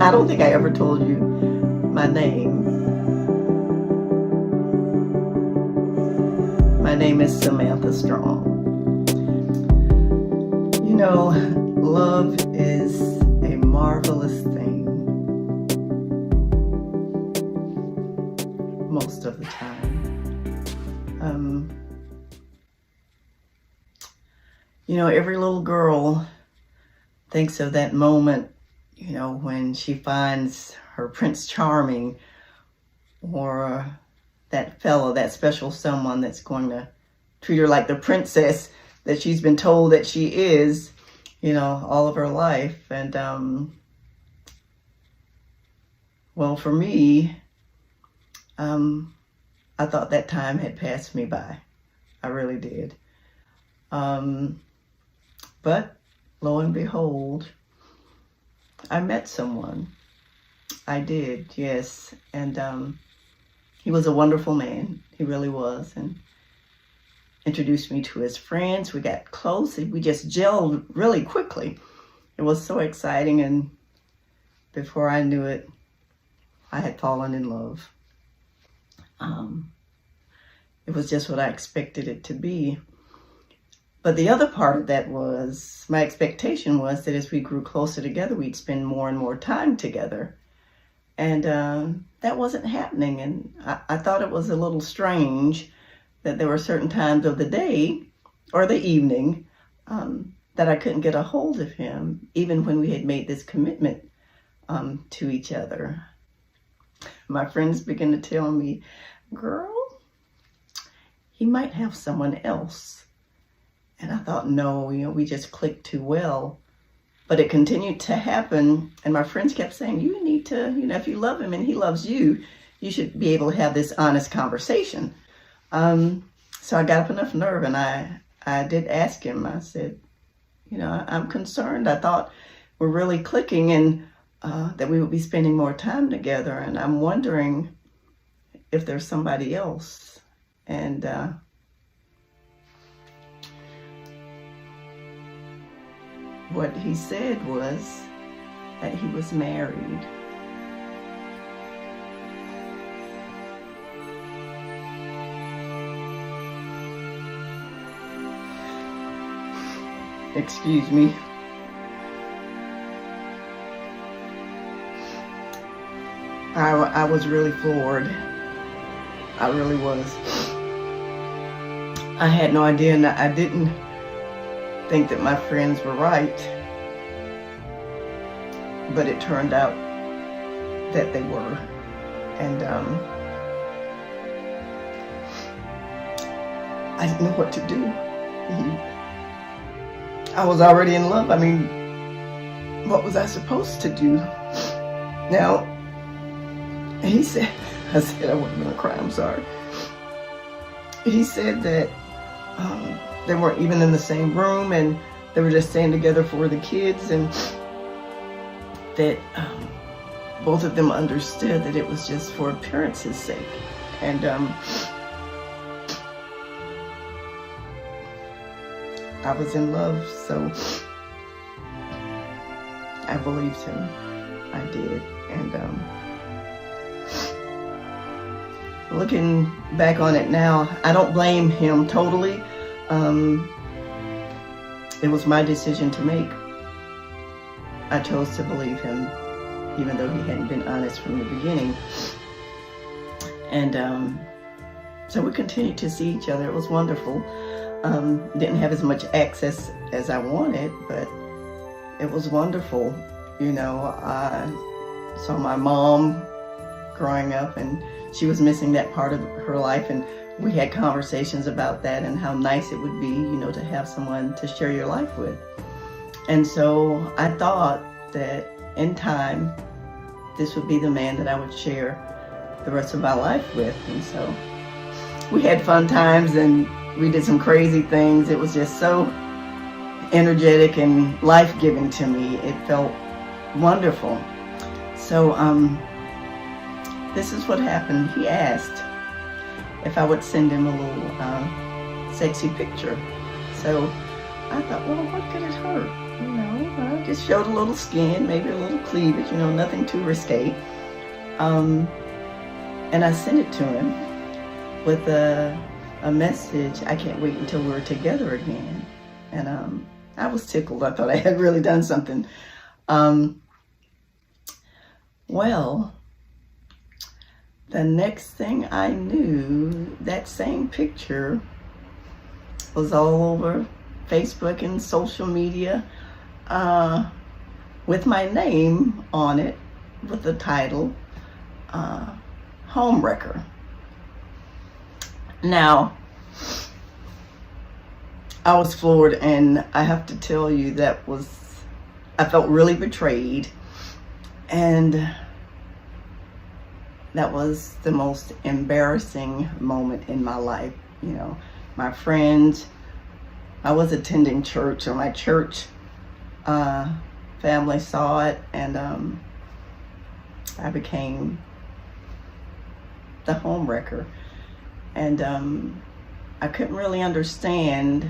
I don't think I ever told you my name. My name is Samantha Strong. You know, love is a marvelous thing most of the time. You know, every little girl thinks of that moment, you know, when she finds her Prince Charming, or that fellow, that special someone that's going to treat her like the princess that she's been told that she is, you know, all of her life. And well, for me, I thought that time had passed me by. I really did. But lo and behold, I met someone. I did, yes. And he was a wonderful man. He really was. And introduced me to his friends. We got close. We just gelled really quickly. It was so exciting. And before I knew it, I had fallen in love. It was just what I expected it to be. But the other part of that was, my expectation was that as we grew closer together, we'd spend more and more time together. And that wasn't happening. And I thought it was a little strange that there were certain times of the day or the evening that I couldn't get a hold of him, even when we had made this commitment to each other. My friends began to tell me, girl, he might have someone else. And I thought, no, you know, we just clicked too well. But it continued to happen. And my friends kept saying, you need to, you know, if you love him and he loves you, you should be able to have this honest conversation. So I got up enough nerve, and I did ask him. I said, you know, I'm concerned. I thought we're really clicking, and that we would be spending more time together. And I'm wondering if there's somebody else. And what he said was that he was married. Excuse me. I was really floored. I really was. I had no idea, and I didn't think that my friends were right, but it turned out that they were. And I didn't know what to do. I was already in love. I mean, what was I supposed to do? Now, he said, I said I wasn't gonna cry, I'm sorry. He said that they weren't even in the same room, and they were just staying together for the kids, and that both of them understood that it was just for appearance's sake. And I was in love, so I believed him. I did. And looking back on it now, I don't blame him totally. It was my decision to make. I chose to believe him, even though he hadn't been honest from the beginning. And so we continued to see each other. It was wonderful. Didn't have as much access as I wanted, but it was wonderful. You know, I saw my mom growing up, and she was missing that part of her life, and we had conversations about that and how nice it would be, you know, to have someone to share your life with. And so I thought that in time, this would be the man that I would share the rest of my life with. And so we had fun times, and we did some crazy things. It was just so energetic and life-giving to me. It felt wonderful. So this is what happened. He asked if I would send him a little sexy picture. So I thought, well, what could it hurt? I just showed a little skin, maybe a little cleavage, nothing too risque. And I sent it to him with a message, I can't wait until we're together again. And I was tickled. I thought I had really done something. Well, the next thing I knew, that same picture was all over Facebook and social media with my name on it, with the title, Homewrecker. Now, I was floored, and I have to tell you I felt really betrayed, and that was the most embarrassing moment in my life. My friends, I was attending church, or my church family saw it, and I became the homewrecker. And I couldn't really understand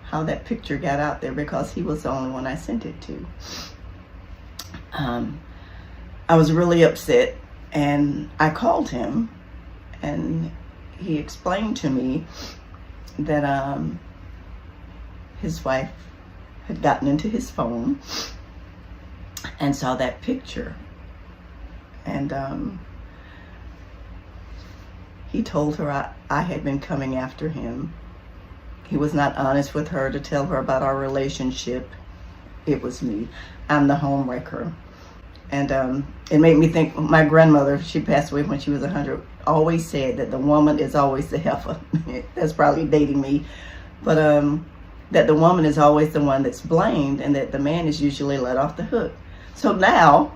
how that picture got out there, because he was the only one I sent it to. I was really upset, and I called him, and he explained to me that his wife had gotten into his phone and saw that picture, and he told her I had been coming after him. He was not honest with her to tell her about our relationship. It was me. I'm the homewrecker. And it made me think, my grandmother, she passed away when she was 100, always said that the woman is always the heifer. That's probably dating me. But that the woman is always the one that's blamed, and that the man is usually let off the hook. So now,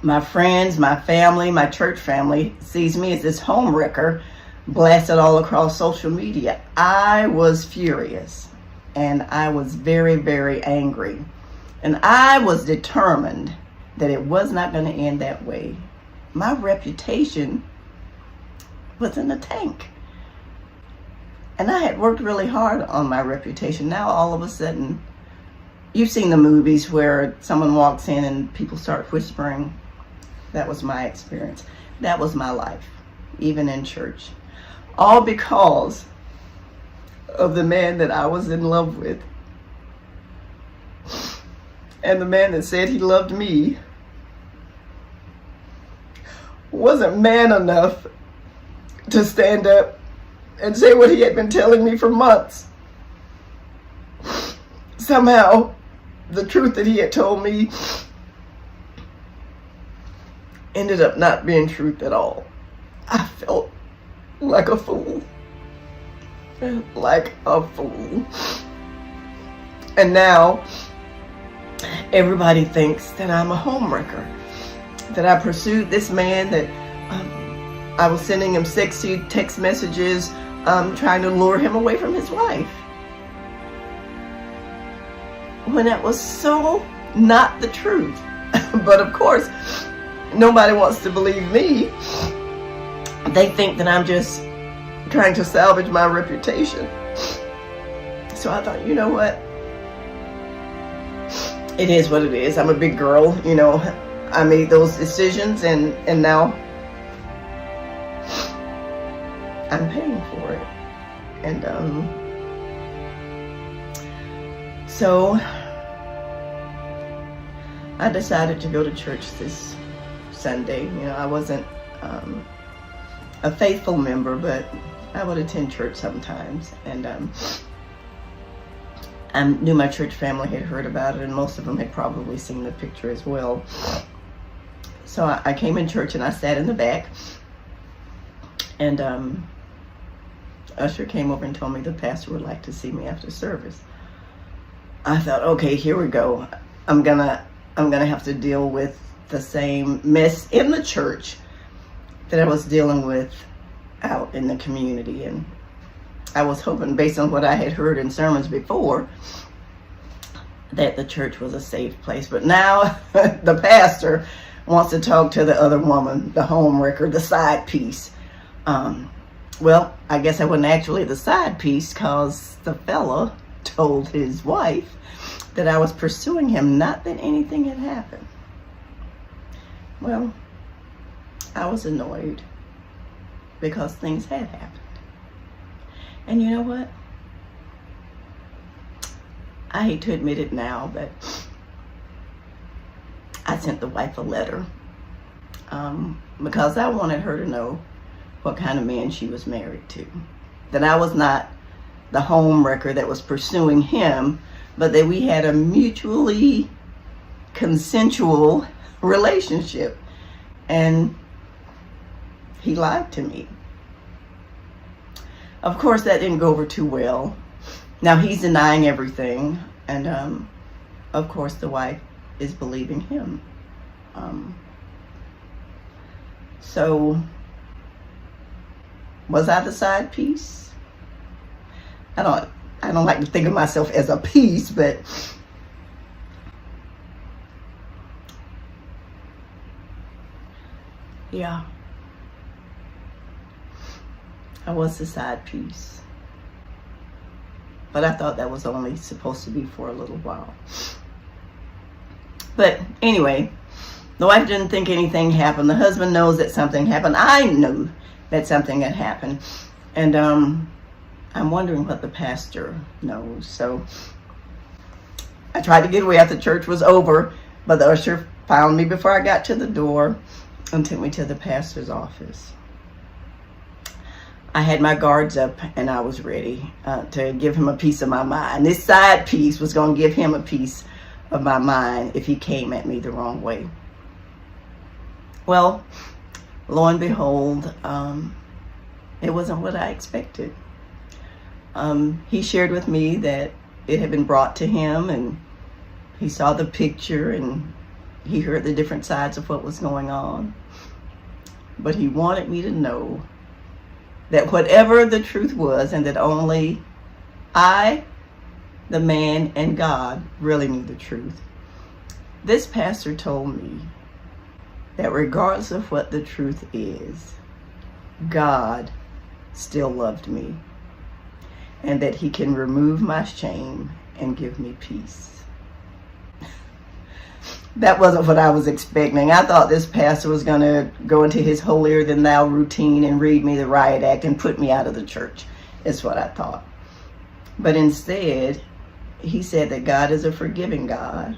my friends, my family, my church family sees me as this homewrecker, blasted all across social media. I was furious, and I was very, very angry. And I was determined that it was not going to end that way. My reputation was in the tank. And I had worked really hard on my reputation. Now all of a sudden, you've seen the movies where someone walks in and people start whispering. That was my experience. That was my life, even in church. All because of the man that I was in love with. And the man that said he loved me wasn't man enough to stand up and say what he had been telling me for months. Somehow, the truth that he had told me ended up not being truth at all. I felt like a fool. Like a fool. And now, everybody thinks that I'm a homewrecker. That I pursued this man, that I was sending him sexy text messages, trying to lure him away from his wife. When that was so not the truth. But of course, nobody wants to believe me. They think that I'm just trying to salvage my reputation. So I thought, you know what? It is what it is. I'm a big girl, I made those decisions, and now I'm paying for it. And so I decided to go to church this Sunday. I wasn't a faithful member, but I would attend church sometimes. And I knew my church family had heard about it, and most of them had probably seen the picture as well. So I came in church, and I sat in the back, and usher came over and told me the pastor would like to see me after service. I thought, okay, here we go. I'm gonna have to deal with the same mess in the church that I was dealing with out in the community. And I was hoping, based on what I had heard in sermons before, that the church was a safe place. But now the pastor wants to talk to the other woman, the homewrecker, the side piece. Well, I guess I wasn't actually the side piece, because the fella told his wife that I was pursuing him, not that anything had happened. Well, I was annoyed because things had happened. And you know what? I hate to admit it now, but I sent the wife a letter because I wanted her to know what kind of man she was married to. That I was not the home wrecker that was pursuing him, but that we had a mutually consensual relationship. And he lied to me. Of course, that didn't go over too well. Now he's denying everything, and of course the wife is believing him. So was I the side piece? I don't like to think of myself as a piece, but yeah, I was the side piece. But I thought that was only supposed to be for a little while. But anyway, the wife didn't think anything happened. The husband knows that something happened. I knew that something had happened. And I'm wondering what the pastor knows. So I tried to get away after church was over, but the usher found me before I got to the door and took me to the pastor's office. I had my guards up and I was ready to give him a piece of my mind. This side piece was going to give him a piece of my mind if he came at me the wrong way. Well, lo and behold, it wasn't what I expected. He shared with me that it had been brought to him and he saw the picture and he heard the different sides of what was going on. But he wanted me to know that whatever the truth was, and that only I, the man, and God really knew the truth. This pastor told me that regardless of what the truth is, God still loved me, and that he can remove my shame and give me peace. That wasn't what I was expecting. I thought this pastor was going to go into his holier than thou routine and read me the riot act and put me out of the church. Is what I thought. But instead, he said that God is a forgiving God.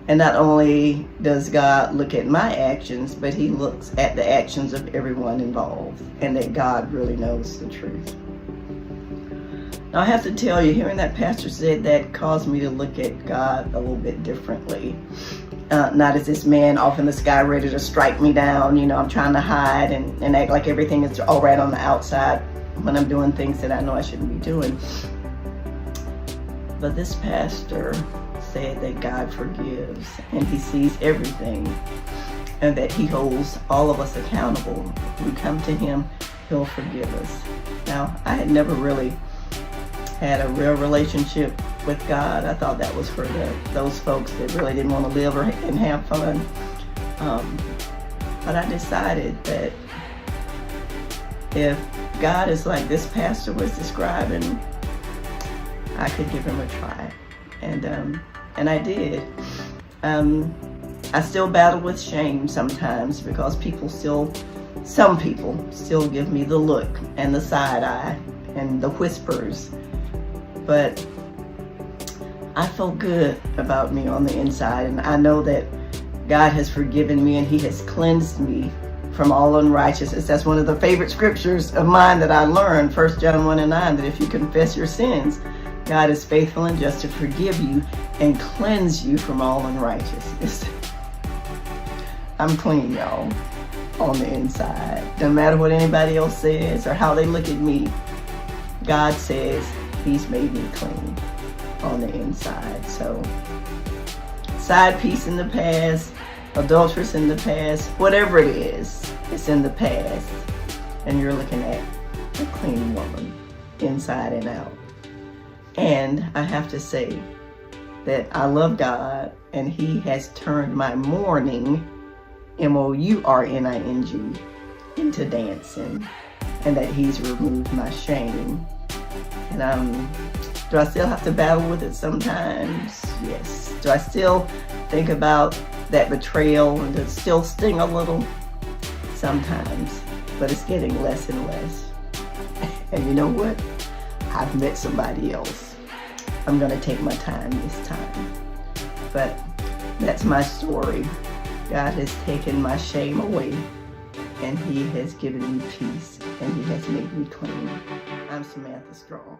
And not only does God look at my actions, but he looks at the actions of everyone involved, and that God really knows the truth. Now, I have to tell you, hearing that pastor said that caused me to look at God a little bit differently. Not as this man off in the sky ready to strike me down. You know, I'm trying to hide and act like everything is all right on the outside when I'm doing things that I know I shouldn't be doing. But this pastor said that God forgives and he sees everything, and that he holds all of us accountable. If we come to him, he'll forgive us. Now, I had never really had a real relationship with God. I thought that was for those folks that really didn't want to live and have fun. But I decided that if God is like this pastor was describing, I could give him a try. And I did. I still battle with shame sometimes because some people still give me the look and the side eye and the whispers. But I feel good about me on the inside, and I know that God has forgiven me and he has cleansed me from all unrighteousness. That's one of the favorite scriptures of mine that I learned, 1 John 1:9, that if you confess your sins, God is faithful and just to forgive you and cleanse you from all unrighteousness. I'm clean, y'all, on the inside. No matter what anybody else says or how they look at me, God says he's made me clean on the inside. So, side piece in the past, adulteress in the past, whatever it is, it's in the past. And you're looking at a clean woman, inside and out. And I have to say that I love God, and he has turned my mourning, mourning, into dancing, and that he's removed my shame. And I'm Do I still have to battle with it sometimes? Yes. Do I still think about that betrayal and does it still sting a little? Sometimes. But it's getting less and less. And you know what? I've met somebody else. I'm going to take my time this time. But that's my story. God has taken my shame away, and He has given me peace, and He has made me clean. I'm Samantha Strong.